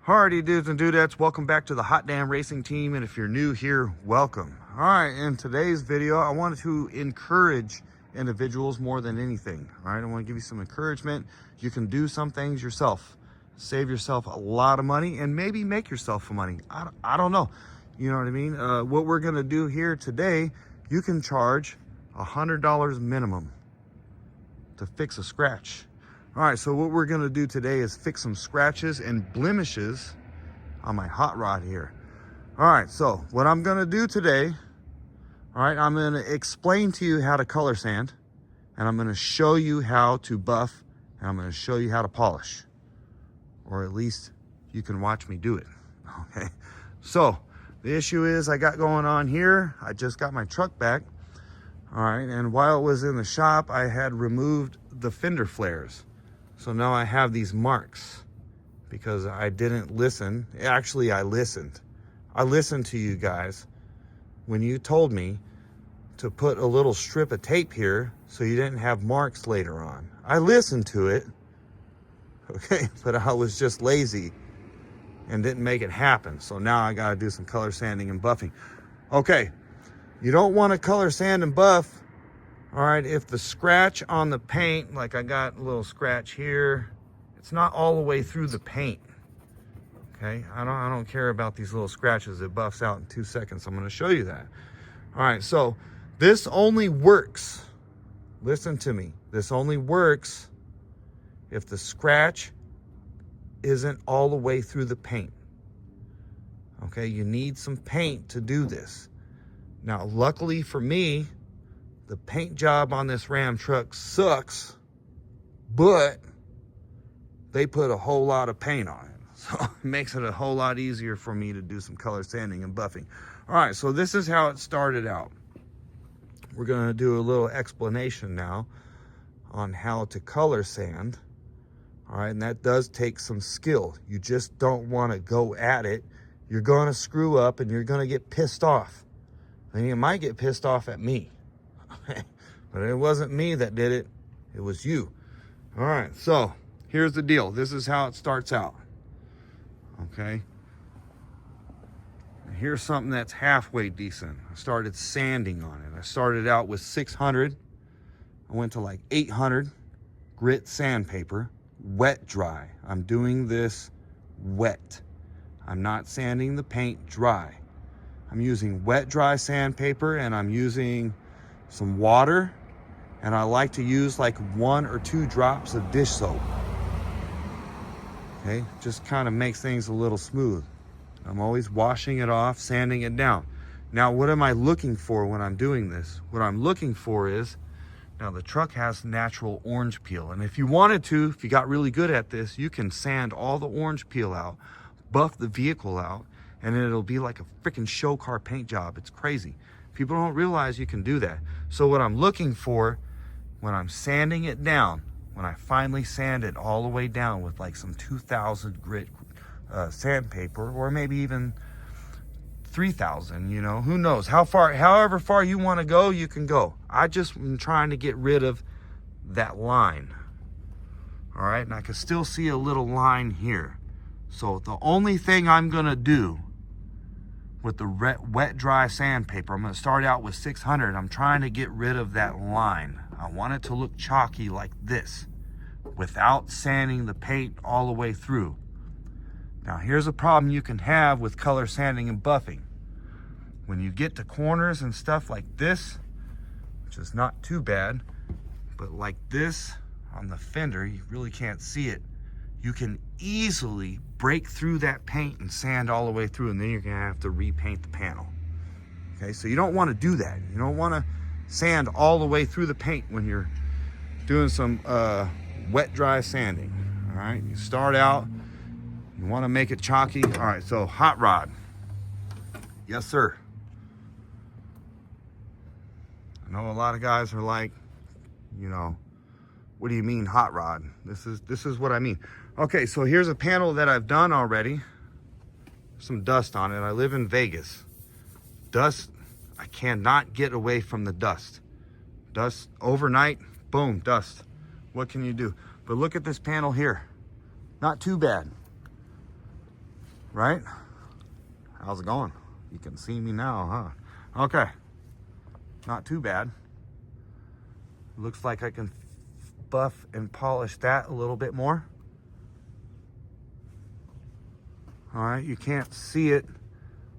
Alrighty, dudes and dudettes, welcome back to the Hot Damn Racing Team, and if you're new here, welcome. Alright, in today's video, I wanted to encourage individuals more than anything. Alright, I want to give you some encouragement. You can do some things yourself. Save yourself a lot of money and maybe make yourself some money. I don't know. You know what I mean? What we're going to do here today, you can charge $100 minimum to fix a scratch. All right, so what we're gonna do today is fix some scratches and blemishes on my hot rod here. All right, so what I'm gonna do today, all right, I'm gonna explain to you how to color sand, and I'm gonna show you how to buff, and I'm gonna show you how to polish, or at least you can watch me do it, okay? So the issue is I got going on here, I just got my truck back, all right, and while it was in the shop, I had removed the fender flares. So now I have these marks because I didn't listen. Actually, I listened. I listened to you guys when you told me to put a little strip of tape here so you didn't have marks later on. I listened to it, okay, but I was just lazy and didn't make it happen. So now I gotta do some color sanding and buffing. Okay, you don't wanna color sand and buff. All right, if the scratch on the paint, like I got a little scratch here, it's not all the way through the paint. Okay, I don't care about these little scratches. It buffs out in 2 seconds. I'm gonna show you that. All right, so this only works, listen to me, this only works if the scratch isn't all the way through the paint. Okay, you need some paint to do this. Now, luckily for me, the paint job on this Ram truck sucks, but they put a whole lot of paint on it. So it makes it a whole lot easier for me to do some color sanding and buffing. All right, so this is how it started out. We're gonna do a little explanation now on how to color sand. All right, and that does take some skill. You just don't wanna go at it. You're gonna screw up and you're gonna get pissed off. And you might get pissed off at me. But it wasn't me that did it, it was you. All right, so here's the deal. This is how it starts out, okay? And here's something that's halfway decent. I started sanding on it. I started out with 600. I went to like 800 grit sandpaper, wet dry. I'm doing this wet. I'm not sanding the paint dry. I'm using wet dry sandpaper, and I'm using some water, and I like to use like 1 or 2 drops of dish soap. Okay, just kind of makes things a little smooth. I'm always washing it off, sanding it down. Now, what am I looking for when I'm doing this? What I'm looking for is, now the truck has natural orange peel, and if you wanted to, if you got really good at this, you can sand all the orange peel out, buff the vehicle out, and it'll be like a freaking show car paint job. It's crazy. People don't realize you can do that. So what I'm looking for when I'm sanding it down, when I finally sand it all the way down with like some 2000 grit sandpaper, or maybe even 3000, you know, who knows how far, however far you want to go, you can go. I just am trying to get rid of that line. All right, and I can still see a little line here. So the only thing I'm gonna do with the wet dry sandpaper, I'm gonna start out with 600. I'm trying to get rid of that line. I want it to look chalky like this without sanding the paint all the way through. Now here's a problem you can have with color sanding and buffing. When you get to corners and stuff like this, which is not too bad, but like this on the fender, you really can't see it. You can easily break through that paint and sand all the way through, and then you're gonna have to repaint the panel. Okay, so you don't wanna do that. You don't wanna sand all the way through the paint when you're doing some wet dry sanding. All right, you start out, you wanna make it chalky. All right, so hot rod. Yes, sir. I know a lot of guys are like, you know, what do you mean hot rod? This is what I mean. Okay, so here's a panel that I've done already. Some dust on it. I live in Vegas. Dust, I cannot get away from the dust. Dust overnight, boom, dust. What can you do? But look at this panel here. Not too bad. right? How's it going? You can see me now, huh? Okay, not too bad. Looks like I can buff and polish that a little bit more. All right, you can't see it,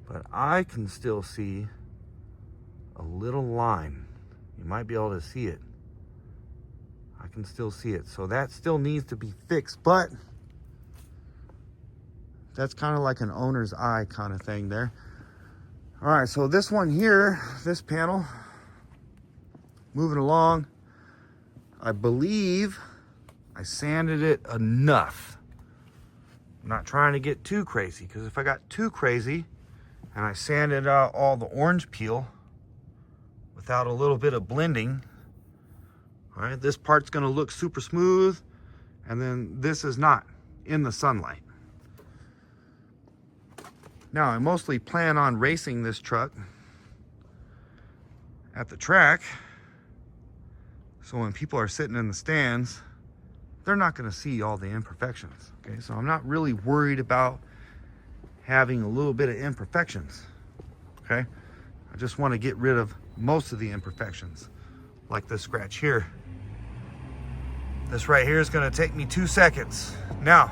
but I can still see a little line. You might be able to see it. I can still see it. So that still needs to be fixed, but that's kind of like an owner's eye kind of thing there. All right, so this one here, this panel, moving along. I believe I sanded it enough. I'm not trying to get too crazy, because if I got too crazy and I sanded out all the orange peel without a little bit of blending, all right, this part's gonna look super smooth, and then this is not in the sunlight. Now, I mostly plan on racing this truck at the track, so when people are sitting in the stands, they're not gonna see all the imperfections, okay? So I'm not really worried about having a little bit of imperfections, okay? I just wanna get rid of most of the imperfections, like this scratch here. This right here is gonna take me 2 seconds. Now,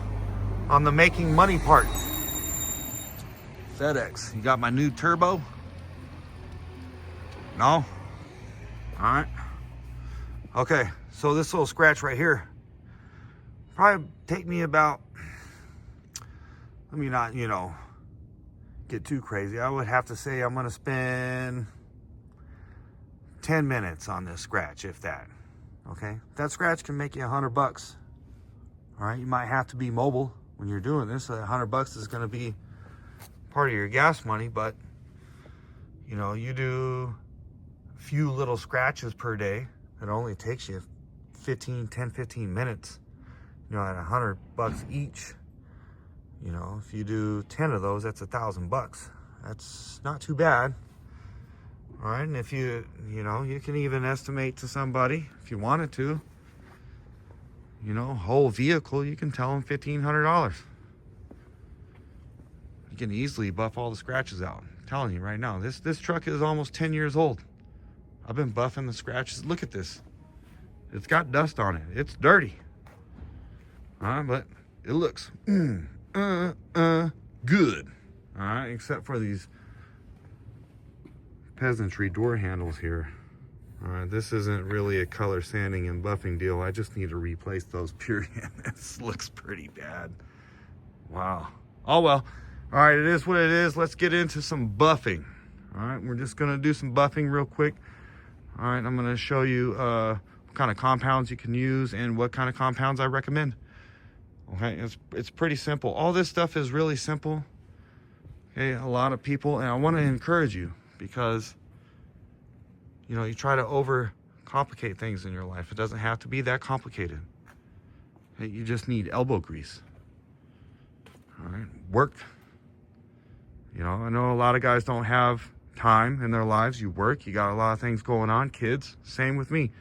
on the making money part, FedEx, you got my new turbo? No? All right. Okay, so this little scratch right here, probably take me about, let me not, get too crazy. I would have to say I'm gonna spend 10 minutes on this scratch, if that. Okay, that scratch can make you $100. All right, you might have to be mobile when you're doing this. So $100 is gonna be part of your gas money, but you do a few little scratches per day. It only takes you 10-15 minutes, at $100 each. If you do 10 of those, that's $1,000. That's not too bad. All right, and if you can even estimate to somebody, if you wanted to, whole vehicle, you can tell them $1,500. You can easily buff all the scratches out. I'm telling you right now, this truck is almost 10 years old. I've been buffing the scratches. Look at this. It's got dust on it. It's dirty. But it looks good. All right, except for these peasantry door handles here. All right, this isn't really a color sanding and buffing deal. I just need to replace those, period. This looks pretty bad. Wow. Oh well. All right, it is what it is. Let's get into some buffing. All right, we're just gonna do some buffing real quick. All right, I'm gonna show you what kind of compounds you can use and what kind of compounds I recommend. Okay, it's pretty simple. All this stuff is really simple. Okay, a lot of people, and I want to encourage you, because you try to over complicate things in your life. It doesn't have to be that complicated. Okay, you just need elbow grease. All right, work. I know a lot of guys don't have time in their lives. You work, you got a lot of things going on, kids, same with me.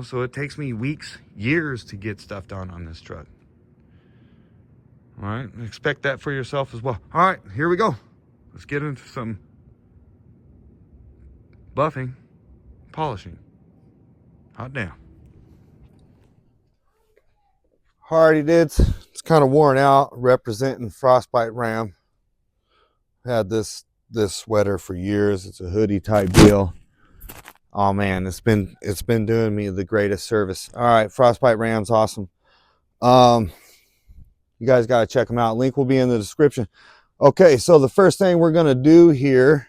So it takes me weeks, years to get stuff done on this truck. All right, expect that for yourself as well. All right, here we go. Let's get into some buffing, polishing. Hot damn. Alrighty, dudes. It's kind of worn out, representing Frostbite Ram. Had this sweater for years. It's a hoodie type deal. Oh man, it's been doing me the greatest service. All right, Frostbite Ram's awesome. You guys got to check them out. Link will be in the description. Okay, so the first thing we're going to do here,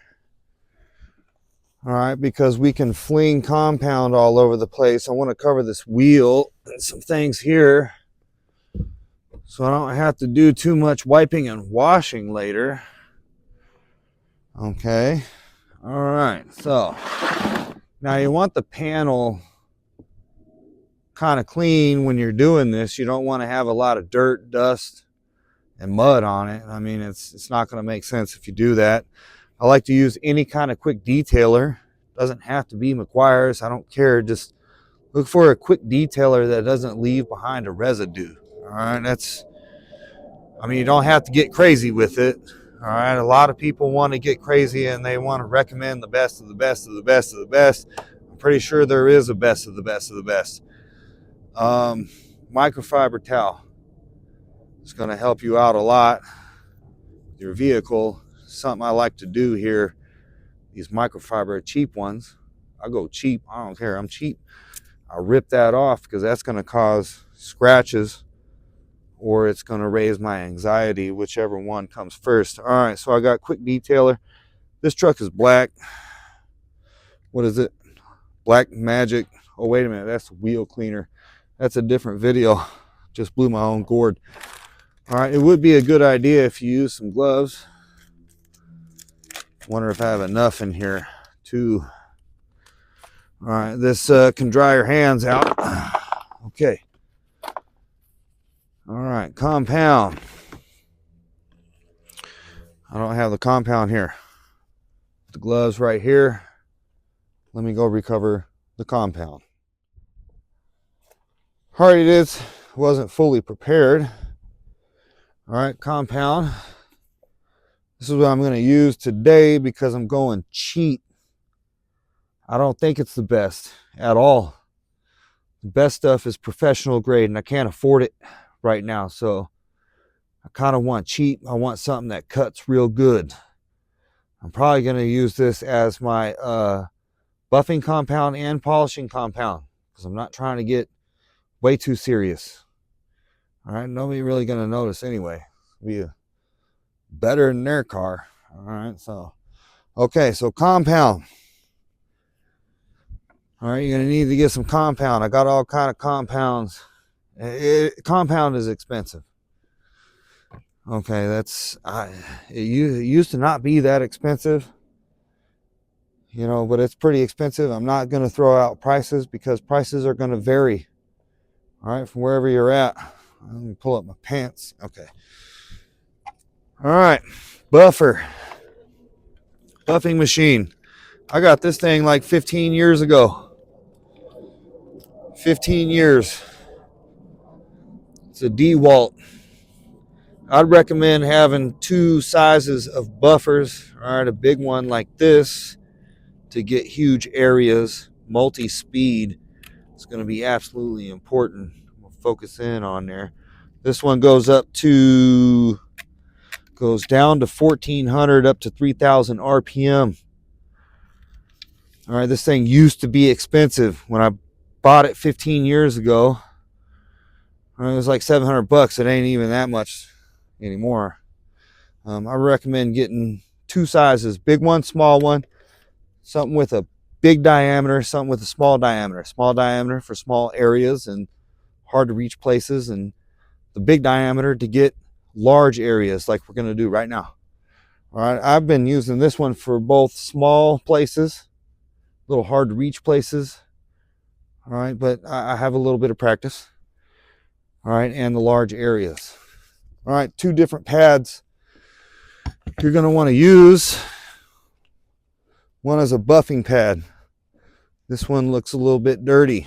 all right, because we can fling compound all over the place, I want to cover this wheel and some things here so I don't have to do too much wiping and washing later. Okay, all right, so now you want the panel kind of clean when you're doing this. You don't want to have a lot of dirt, dust, and mud on it. I mean, it's not going to make sense if you do that. I like to use any kind of quick detailer. Doesn't have to be McGuire's. I don't care. Just look for a quick detailer that doesn't leave behind a residue. All right, I mean, you don't have to get crazy with it. All right, a lot of people want to get crazy and they want to recommend the best of the best of the best of the best. I'm pretty sure there is a best of the best of the best. Microfiber towel is going to help you out a lot. Your vehicle, something I like to do here. These microfiber cheap ones, I go cheap. I don't care. I'm cheap. I rip that off because that's going to cause scratches, or it's going to raise my anxiety, whichever one comes first. All right, so I got quick detailer. This truck is black. What is it? Black Magic. Oh, wait a minute. That's a wheel cleaner. That's a different video. Just blew my own gourd. All right, it would be a good idea if you use some gloves. Wonder if I have enough in here too. All right, this can dry your hands out. Okay. All right, compound. I don't have the compound here. The gloves right here. Let me go recover the compound. All right, it is. Wasn't fully prepared. All right, compound. This is what I'm going to use today because I'm going cheap. I don't think it's the best at all. The best stuff is professional grade, and I can't afford it right now. So I kind of want cheap. I want something that cuts real good. I'm probably going to use this as my buffing compound and polishing compound because I'm not trying to get way too serious. All right, nobody really going to notice anyway. It'll be better than their car. All right, so okay, so compound. All right, you're going to need to get some compound. I got all kind of compounds. Compound is expensive. Okay, it used to not be that expensive, you know, but it's pretty expensive. I'm not going to throw out prices because prices are going to vary. All right, from wherever you're at. Let me pull up my pants. Okay. All right, buffer. Buffing machine. I got this thing like 15 years ago. 15 years. It's a DeWalt. I'd recommend having two sizes of buffers. All right, a big one like this to get huge areas, multi-speed. It's going to be absolutely important. We'll focus in on there. This one goes down to 1400 up to 3000 RPM. All right, this thing used to be expensive. When I bought it 15 years ago, it was like $700. It ain't even that much anymore. I recommend getting two sizes, big one, small one, something with a big diameter, something with a small diameter. Small diameter for small areas and hard to reach places, and the big diameter to get large areas like we're going to do right now. All right, I've been using this one for both small places, little hard to reach places. All right, but I have a little bit of practice. All right, and the large areas. All right, two different pads you're going to want to use. One is a buffing pad. This one looks a little bit dirty.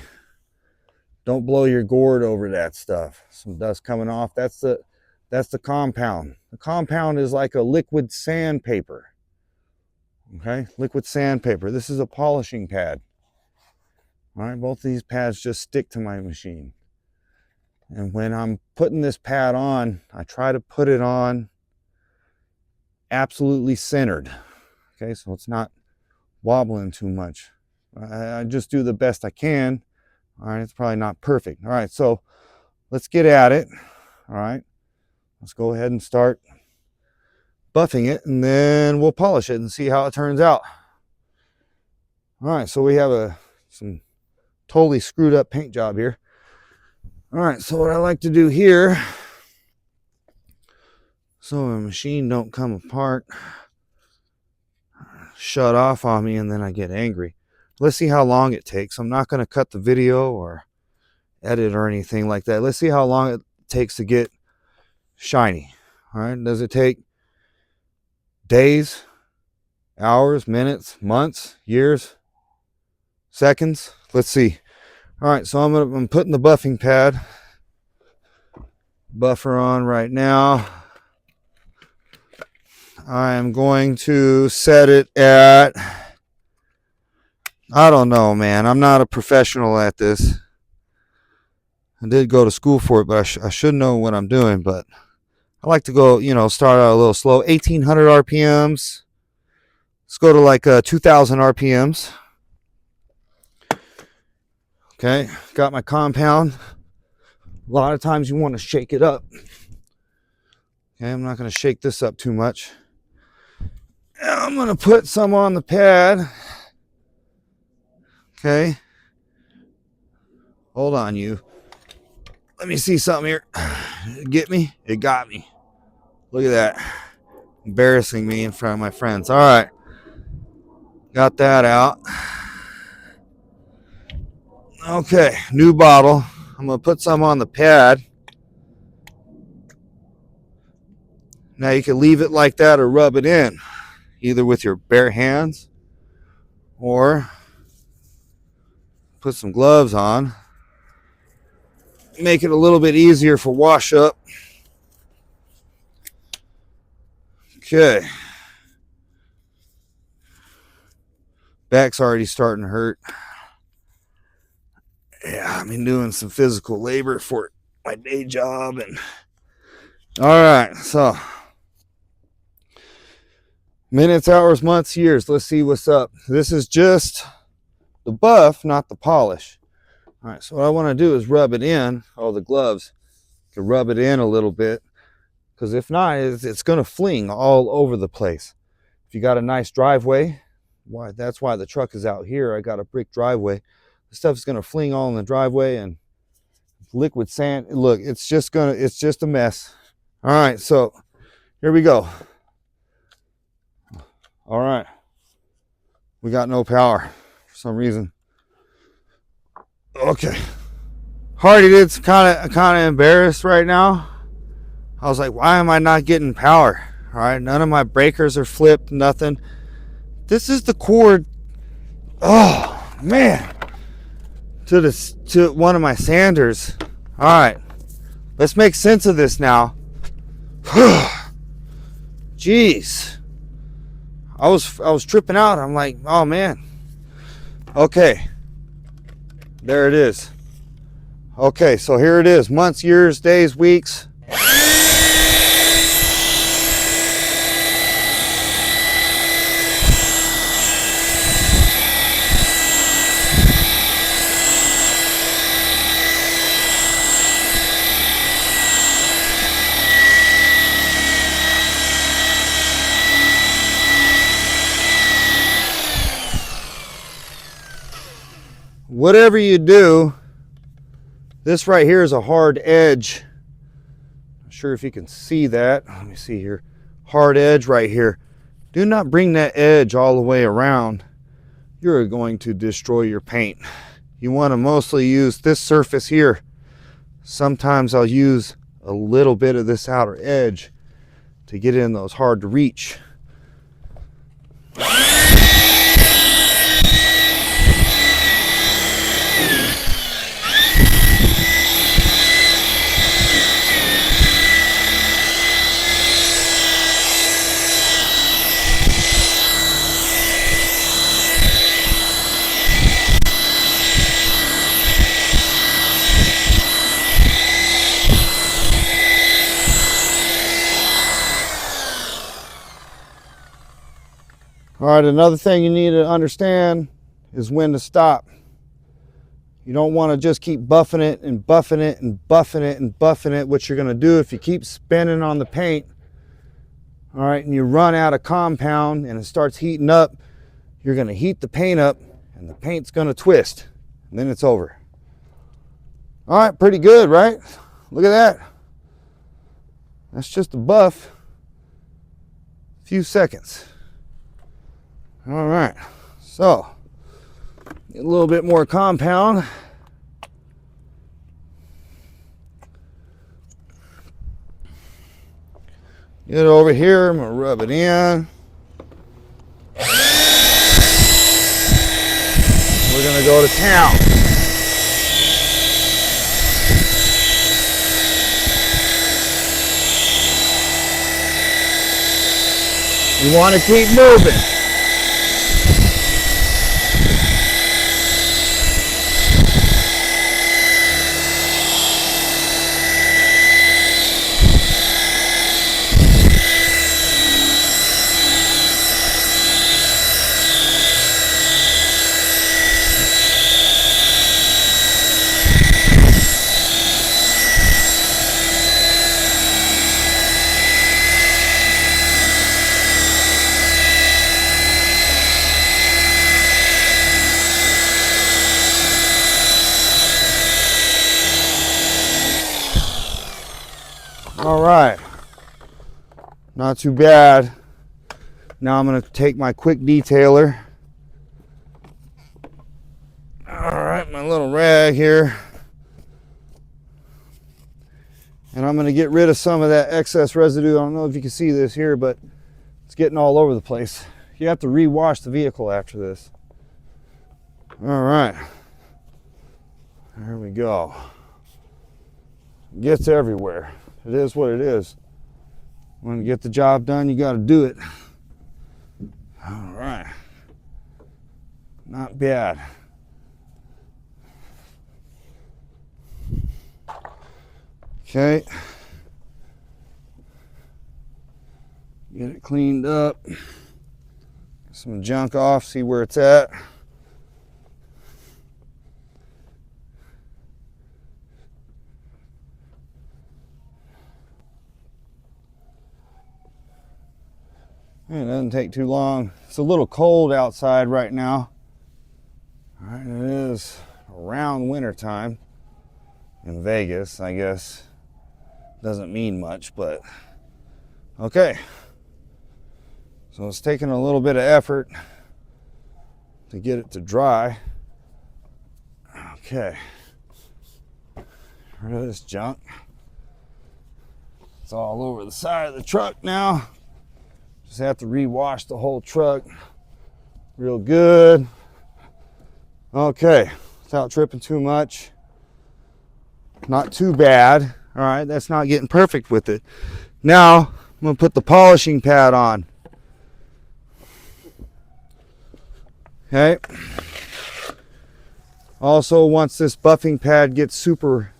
Don't blow your gourd over that stuff. Some dust coming off. That's the compound. The compound is like a liquid sandpaper. Okay, liquid sandpaper. This is a polishing pad. All right, both of these pads just stick to my machine. And when I'm putting this pad on, I try to put it on absolutely centered. Okay, so it's not wobbling too much. I just do the best I can. All right, it's probably not perfect. All right, so let's get at it. All right, let's go ahead and start buffing it, and then we'll polish it and see how it turns out. All right, so we have some totally screwed up paint job here. All right, so what I like to do here, so my machine don't come apart, shut off on me, and then I get angry. Let's see how long it takes. I'm not going to cut the video or edit or anything like that. Let's see how long it takes to get shiny. All right, does it take days, hours, minutes, months, years, seconds? Let's see. All right, so I'm putting the buffing pad buffer on right now. I'm going to set it at, I don't know, man. I'm not a professional at this. I did go to school for it, but I should know what I'm doing. But I like to go, start out a little slow. 1,800 RPMs. Let's go to like 2,000 RPMs. Okay, got my compound. A lot of times you want to shake it up. Okay, I'm not going to shake this up too much. I'm going to put some on the pad. Okay. Hold on, you. Let me see something here. Get me? It got me. Look at that. Embarrassing me in front of my friends. All right. Got that out. Okay, new bottle. I'm going to put some on the pad. Now you can leave it like that or rub it in, either with your bare hands or put some gloves on. Make it a little bit easier for wash up. Okay. Back's already starting to hurt. Yeah, I've been doing some physical labor for my day job. And all right, so minutes, hours, months, years. Let's see what's up. This is just the buff, not the polish. All right, so what I want to do is rub it in. Oh, the gloves. To rub it in a little bit, because if not, it's going to fling all over the place. If you got a nice driveway, that's why the truck is out here. I got a brick driveway. The stuff's going to fling all in the driveway, and liquid sand. Look, it's just a mess. All right, so here we go. All right, we got no power for some reason. Okay, Hardy did's kind of embarrassed right now. I was like, why am I not getting power? All right, none of my breakers are flipped, nothing. This is the cord. Oh man, to one of my sanders. All right, let's make sense of this now. Jeez, I was tripping out. I'm like, oh man. Okay, there it is. Okay, so here it is. Months, years, days, weeks. Whatever you do, this right here is a hard edge. Not sure if you can see that. Let me see here. Hard edge right here. Do not bring that edge all the way around. You're going to destroy your paint. You want to mostly use this surface here. Sometimes I'll use a little bit of this outer edge to get in those hard to reach. All right, another thing you need to understand is when to stop. You don't want to just keep buffing it and buffing it and buffing it and buffing it. What you're going to do if you keep spinning on the paint, all right, and you run out of compound and it starts heating up, you're going to heat the paint up and the paint's going to twist, and then it's over. All right, pretty good, right? Look at that. That's just a buff. A few seconds. All right, so get a little bit more compound. Get it over here, I'm gonna rub it in. We're gonna go to town. You want to keep moving. All right, not too bad. Now I'm going to take my quick detailer. All right, my little rag here. And I'm going to get rid of some of that excess residue. I don't know if you can see this here, but it's getting all over the place. You have to rewash the vehicle after this. All right, there we go. It gets everywhere. It is what it is. When you get the job done, you got to do it. All right. Not bad. Okay. Get it cleaned up. Get some junk off, see where it's at. It doesn't take too long. It's a little cold outside right now. All right, it is around winter time in Vegas, I guess. Doesn't mean much, but okay. So it's taking a little bit of effort to get it to dry. Okay. Rid of this junk. It's all over the side of the truck now. Just have to rewash the whole truck real good. Okay, without tripping too much. Not too bad. All right, that's not getting perfect with it. Now, I'm gonna put the polishing pad on. Okay. Also, once this buffing pad gets super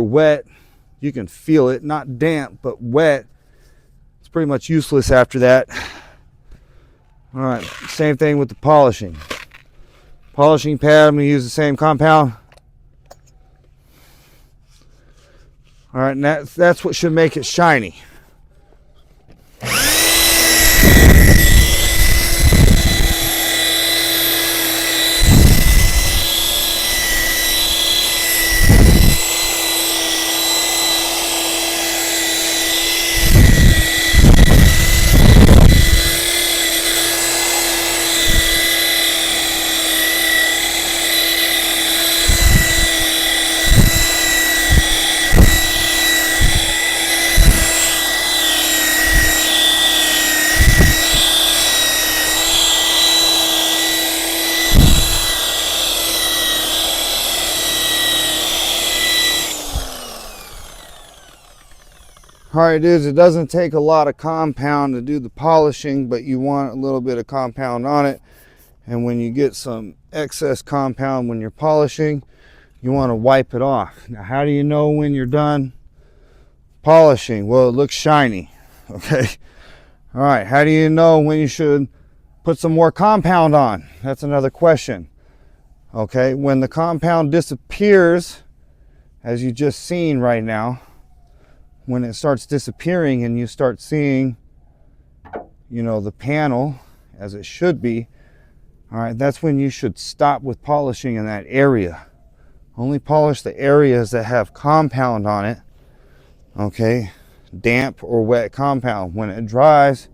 wet, you can feel it, not damp, but wet. It's pretty much useless after that. All right, same thing with the polishing. Polishing pad, I'm gonna use the same compound. All right, and that's what should make it shiny. All right, dudes, it doesn't take a lot of compound to do the polishing, but you want a little bit of compound on it. And when you get some excess compound when you're polishing, you want to wipe it off. Now, how do you know when you're done polishing? Well, it looks shiny, okay? All right, how do you know when you should put some more compound on? That's another question. Okay, when the compound disappears, as you just seen right now, when it starts disappearing and you start seeing, you know, the panel as it should be, all right, that's when you should stop with polishing in that area. Only polish the areas that have compound on it, okay, damp or wet compound. When it dries,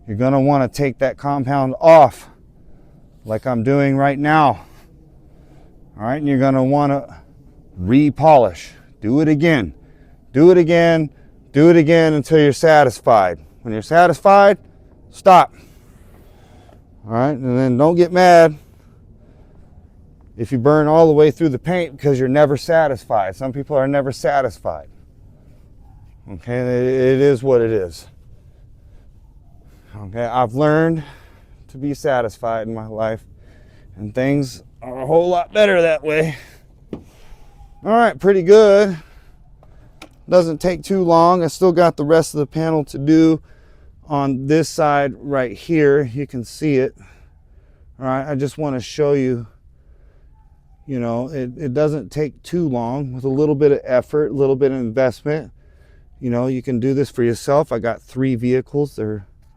you're gonna wanna take that compound off like I'm doing right now. All right, and you're gonna wanna re-polish. Do it again. Do it again, do it again until you're satisfied. When you're satisfied, stop. All right, and then don't get mad if you burn all the way through the paint because you're never satisfied. Some people are never satisfied. Okay, it is what it is. Okay, I've learned to be satisfied in my life, and things are a whole lot better that way. All right, pretty good. Doesn't take too long. I still got the rest of the panel to do on this side right here. You can see it. All right, I just want to show you, you know, it doesn't take too long. With a little bit of effort, a little bit of investment, you know, you can do this for yourself. I got 3 vehicles.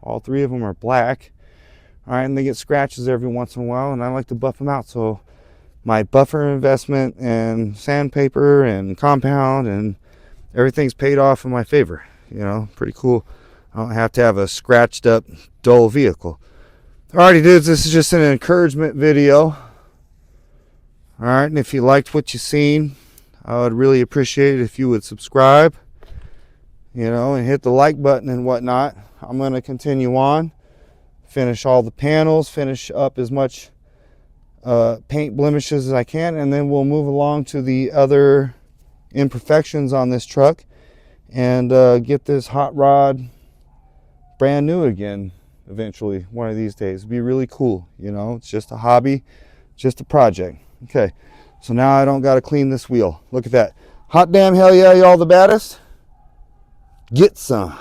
All 3 of them are black. All right, and they get scratches every once in a while, and I like to buff them out. So my buffer investment and sandpaper and compound and everything's paid off in my favor. You know, pretty cool. I don't have to have a scratched up, dull vehicle. Alrighty, dudes, this is just an encouragement video. Alright, and if you liked what you seen, I would really appreciate it if you would subscribe, you know, and hit the like button and whatnot. I'm going to continue on, finish all the panels, finish up as much paint blemishes as I can, and then we'll move along to the other imperfections on this truck and get this hot rod brand new again eventually, one of these days. It'd be really cool, you know. It's just a hobby, just a project. Okay, so now I don't got to clean this wheel. Look at that. Hot damn hell yeah, y'all the baddest. Get some.